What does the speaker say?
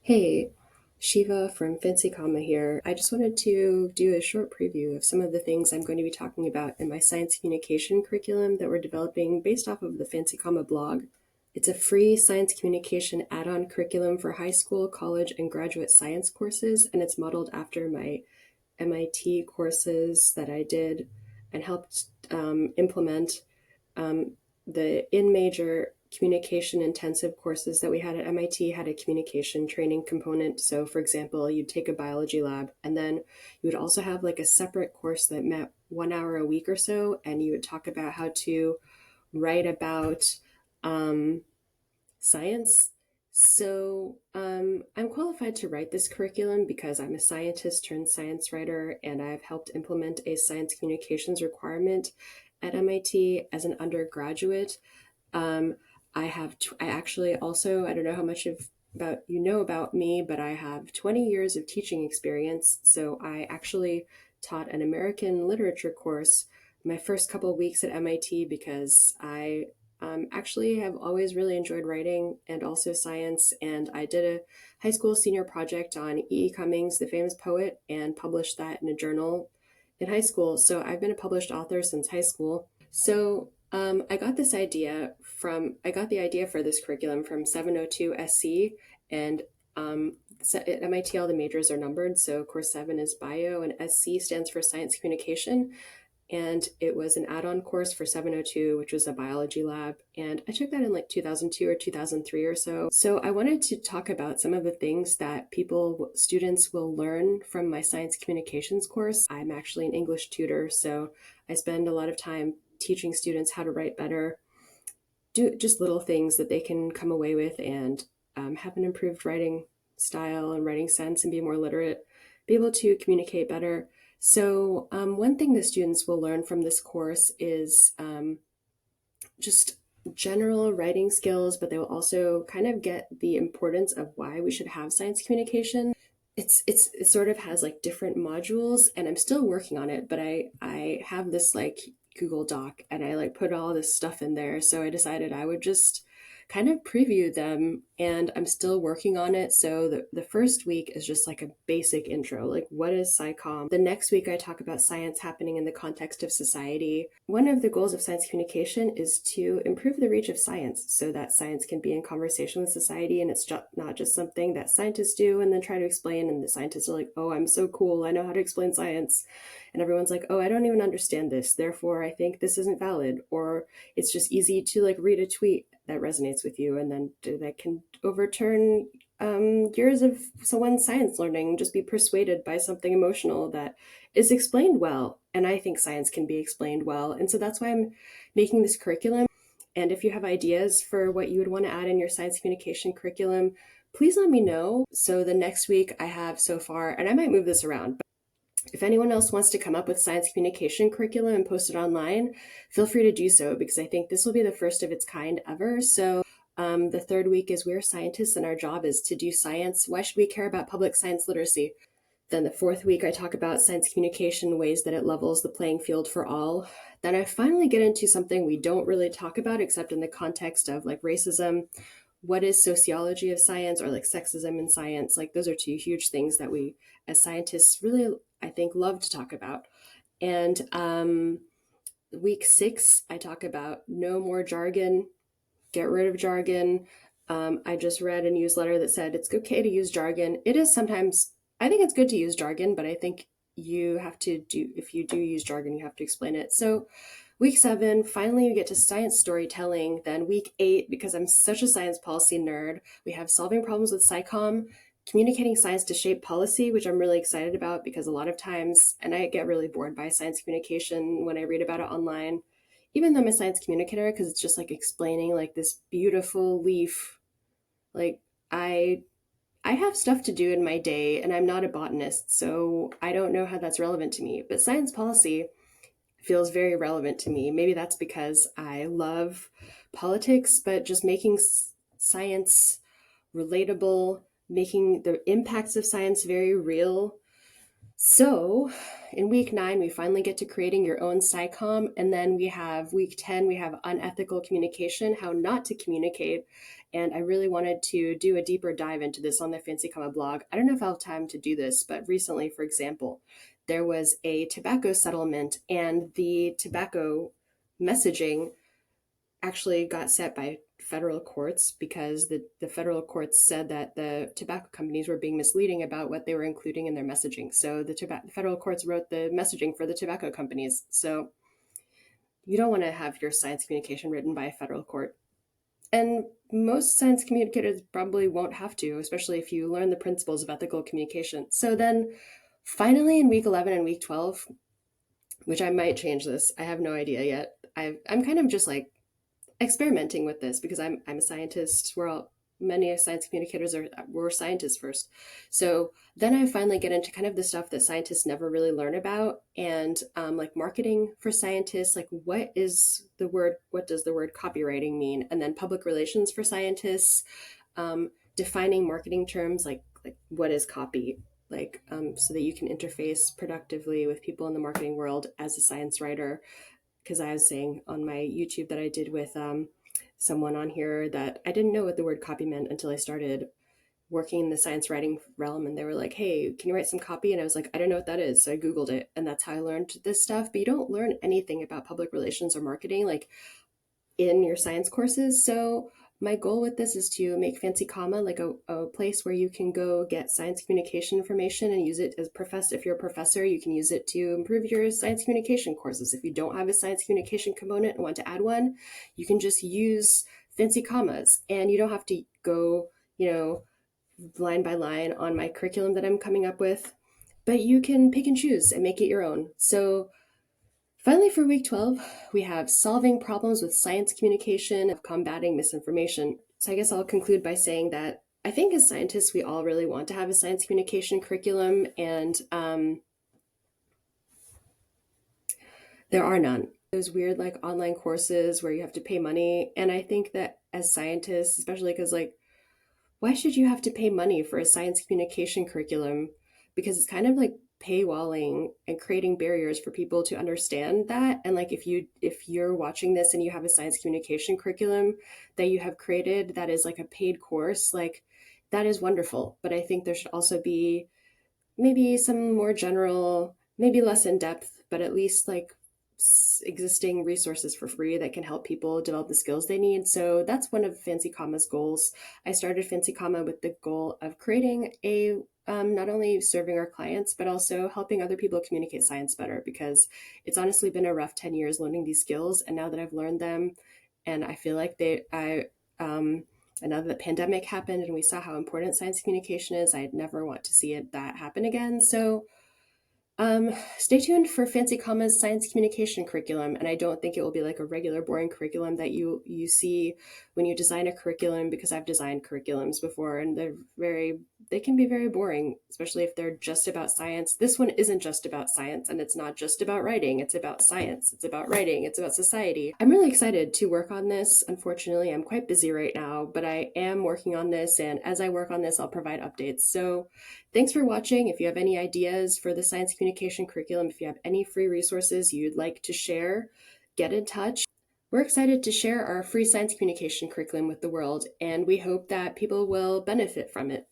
Hey, Shiva from Fancy Comma here. I just wanted to do a short preview of some of the things I'm going to be talking about in my science communication curriculum that we're developing based off of the Fancy Comma blog. It's a free science communication add-on curriculum for high school, college, and graduate science courses, and it's modeled after my MIT courses that I did and helped implement. Um, the in-major communication intensive courses that we had at MIT had a communication training component. So, for example, you'd take a biology lab, and then you would also have like a separate course that met 1 hour a week or so, and you would talk about how to write about um, science. So I'm qualified to write this curriculum because I'm a scientist turned science writer, and I've helped implement a science communications requirement at MIT as an undergraduate. Um, I actually also, I don't know how much of about you know about me, but I have 20 years of teaching experience. So I actually taught an American literature course my first couple of weeks at MIT because I actually have always really enjoyed writing and also science. And I did a high school senior project on E.E. Cummings, the famous poet, and published that in a journal in high school. So I've been a published author since high school. So I got the idea for this curriculum from 702 SC, and at MIT all the majors are numbered. So course 7 is bio, and SC stands for science communication. And it was an add-on course for 702, which was a biology lab. And I took that in like 2002 or 2003 or so. So I wanted to talk about some of the things that students will learn from my science communications course. I'm actually an English tutor, so I spend a lot of time teaching students how to write better, do just little things that they can come away with and have an improved writing style and writing sense and be more literate, be able to communicate better. So one thing the students will learn from this course is just general writing skills, but they will also kind of get the importance of why we should have science communication. It sort of has like different modules, and I'm still working on it, but I have this like Google Doc, and I like put all this stuff in there. So I decided I would just kind of preview them, and I'm still working on it. So the first week is just like a basic intro, like what is SciComm? The next week I talk about science happening in the context of society. One of the goals of science communication is to improve the reach of science so that science can be in conversation with society, and it's not just something that scientists do and then try to explain, and the scientists are like, oh, I'm so cool, I know how to explain science. And everyone's like, oh, I don't even understand this, therefore I think this isn't valid. Or it's just easy to like read a tweet that resonates with you, and then that can overturn years of someone's science learning, just be persuaded by something emotional that is explained well. And I think science can be explained well. And so that's why I'm making this curriculum. And if you have ideas for what you would want to add in your science communication curriculum, please let me know. So the next week I have so far, and I might move this around, but if anyone else wants to come up with science communication curriculum and post it online, feel free to do so, because I think this will be the first of its kind ever. So the third week is we're scientists and our job is to do science. Why should we care about public science literacy? Then the fourth week, I talk about science communication, ways that it levels the playing field for all. Then I finally get into something we don't really talk about except in the context of like racism. What is sociology of science, or like sexism in science? Like those are two huge things that we as scientists really, I think, love to talk about. And week 6, I talk about no more jargon, get rid of jargon. I just read a newsletter that said it's okay to use jargon. It is sometimes, I think it's good to use jargon, but I think if you do use jargon, you have to explain it. So week 7, finally you get to science storytelling. Then week 8, because I'm such a science policy nerd, we have solving problems with SciComm, communicating science to shape policy, which I'm really excited about because a lot of times, and I get really bored by science communication when I read about it online, even though I'm a science communicator, because it's just like explaining like this beautiful leaf. Like I I have stuff to do in my day, and I'm not a botanist, so I don't know how that's relevant to me. But science policy feels very relevant to me. Maybe that's because I love politics, but just making science relatable, making the impacts of science very real. So in week 9, we finally get to creating your own SciComm. And then we have week 10, we have unethical communication, how not to communicate. And I really wanted to do a deeper dive into this on the Fancy Comma blog. I don't know if I'll have time to do this, but recently, for example, there was a tobacco settlement, and the tobacco messaging actually got set by federal courts because the federal courts said that the tobacco companies were being misleading about what they were including in their messaging. So the federal courts wrote the messaging for the tobacco companies. So you don't want to have your science communication written by a federal court. And most science communicators probably won't have to, especially if you learn the principles of ethical communication. So then finally in week 11 and week 12, which I might change this, I have no idea yet. I'm kind of just like experimenting with this because I'm a scientist. Many science communicators were scientists first. So then I finally get into kind of the stuff that scientists never really learn about, and like marketing for scientists, like what does the word copywriting mean, and then public relations for scientists, defining marketing terms like what is copy, so that you can interface productively with people in the marketing world as a science writer. Because I was saying on my YouTube that I did with someone on here that I didn't know what the word copy meant until I started working in the science writing realm. And they were like, hey, can you write some copy? And I was like, I don't know what that is. So I Googled it, and that's how I learned this stuff. But you don't learn anything about public relations or marketing like in your science courses. So my goal with this is to make Fancy Comma like a place where you can go get science communication information and use it as professor. If you're a professor, you can use it to improve your science communication courses. If you don't have a science communication component and want to add one, you can just use Fancy Commas, and you don't have to go, line by line on my curriculum that I'm coming up with, but you can pick and choose and make it your own. So finally, for week 12, we have solving problems with science communication of combating misinformation. So I guess I'll conclude by saying that I think as scientists, we all really want to have a science communication curriculum, and there are none. Those weird like online courses where you have to pay money. And I think that as scientists, especially because why should you have to pay money for a science communication curriculum? Because it's kind of like paywalling and creating barriers for people to understand that. And like if you're watching this and you have a science communication curriculum that you have created that is like a paid course, like that is wonderful. But I think there should also be maybe some more general, maybe less in depth, but at least like existing resources for free that can help people develop the skills they need. So that's one of Fancy Comma's goals. I started Fancy Comma with the goal of creating a not only serving our clients, but also helping other people communicate science better, because it's honestly been a rough 10 years learning these skills. And now that I've learned them, and I feel like and now that the pandemic happened and we saw how important science communication is, I'd never want to see that happen again. So stay tuned for Fancy Comma's science communication curriculum, and I don't think it will be like a regular boring curriculum that you see when you design a curriculum, because I've designed curriculums before and they can be very boring, especially if they're just about science. This one isn't just about science, and it's not just about writing. It's about science. It's about writing. It's about society. I'm really excited to work on this. Unfortunately, I'm quite busy right now, but I am working on this, and as I work on this, I'll provide updates. So thanks for watching. If you have any ideas for the science communication curriculum, if you have any free resources you'd like to share, get in touch. We're excited to share our free science communication curriculum with the world, and we hope that people will benefit from it.